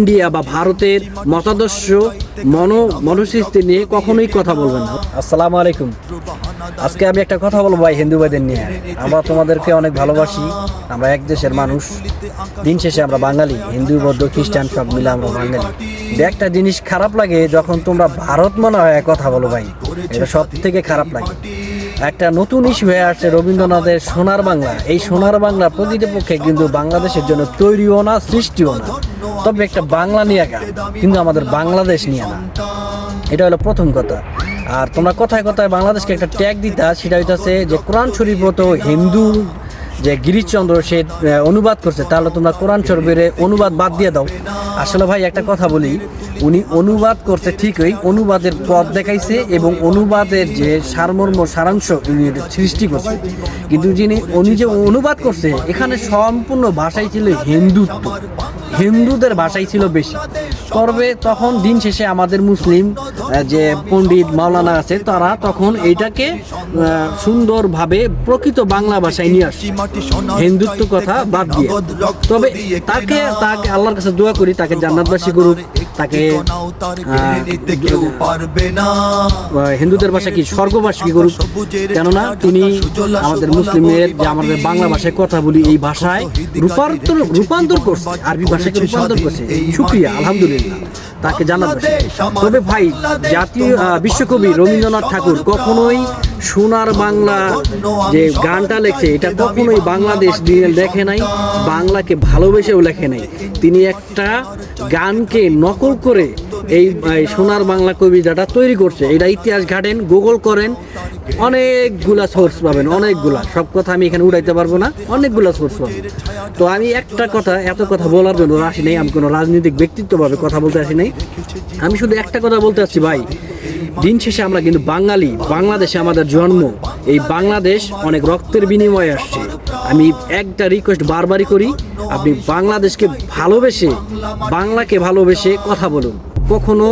India বা ভারতের মতাদর্শ মনসৃষ্টি নিয়ে কখনোই কথা বলবেন না। আসসালামু আলাইকুম। আজকে আমি একটা কথা বলবো ভাই হিন্দু ভাইদের নিয়ে। আমরা তোমাদেরকে অনেক ভালোবাসি, আমরা এক দেশের মানুষ। দিন শেষে আমরা বাঙালি, হিন্দু বৌদ্ধ খ্রিস্টান সব মিলে আমরা বাঙালি। একটা জিনিস খারাপ লাগে যখন তোমরা ভারত মনে হয় কথা বলো ভাই, এটা সব থেকে খারাপ লাগে। একটা নতুন ইস্যু হয়ে আসছে রবীন্দ্রনাথের সোনার বাংলা। এই সোনার বাংলা প্রকৃতপক্ষে কিন্তু বাংলাদেশের জন্য তৈরিও না, সৃষ্টিও না, তবে একটা বাংলা নিয়ে গান, কিন্তু আমাদের বাংলাদেশ নিয়ে না। এটা হলো প্রথম কথা। আর তোমরা কথায় কথায় বাংলাদেশকে একটা ট্যাগ দিতা, সেটা হইতেছে যে কোরআন শরীফ তো হিন্দু যে গিরিশচন্দ্র সে অনুবাদ করছে, তাহলে তোমরা কোরআন শরীফের অনুবাদ বাদ দিয়ে দাও। আসলে ভাই একটা কথা বলি, উনি অনুবাদ করছে ঠিকই, অনুবাদের পথ দেখাইছে এবং অনুবাদের যে সারমর্ম সারাংশ উনি সৃষ্টি করছে, কিন্তু উনি যে অনুবাদ করছে এখানে সম্পূর্ণ ভাষাই ছিল হিন্দুত্ব, হিন্দুদের ভাষাই ছিল বেশি। করবে তখন দিন শেষে আমাদের মুসলিম যে পণ্ডিত মাওলানা আছে তারা তখন এইটাকে সুন্দরভাবে প্রকৃত বাংলা ভাষায় নিয়ে আসে, হিন্দুত্ব কথা বাদ দিয়ে। তবে তাকে আল্লাহর কাছে দোয়া করি, তাকে জান্নাতবাসী করুক, তাকে হিন্দুদের ভাষা কি স্বর্গবাসী করুক, কেননা তিনি আমাদের মুসলিমের যে আমাদের বাংলা ভাষায় কথা বলি এই ভাষায় রূপান্তর করছে, আরবি ভাষাকে রূপান্তর করছে। শুকরিয়া, আলহামদুলিল্লাহ, তাকে জান্নাতবাসী। তবে ভাই জাতীয় বিশ্বকবি রবীন্দ্রনাথ ঠাকুর কখনোই সোনার বাংলা যে গানটা লেখে এটা কখনোই বাংলাদেশ নিয়ে লেখে নাই, বাংলাকে ভালোবেসেও লেখে নাই। তিনি একটা গানকে নকল করে এই সোনার বাংলা কবিতাটা তৈরি করছে। এটা ইতিহাস ঘাটেন, গুগল করেন, অনেকগুলা সোর্স পাবেন, অনেকগুলা। সব কথা আমি এখানে উঠাইতে পারবো না, অনেকগুলা সোর্স পাবেন। তো আমি একটা কথা, এত কথা বলার জন্য আসি নাই, আমি কোনো রাজনৈতিক ব্যক্তিত্বভাবে কথা বলতে আসি নাই। আমি শুধু একটা কথা বলতে আসছি ভাই, দিন শেষে আমরা কিন্তু বাঙালি, বাংলাদেশে আমাদের জন্ম। এই বাংলাদেশ অনেক রক্তের বিনিময়ে আসছে। আমি একটা রিকোয়েস্ট বারবারই করি, আপনি বাংলাদেশকে ভালোবেসে, বাংলাকে ভালোবেসে কথা বলুন। কখনো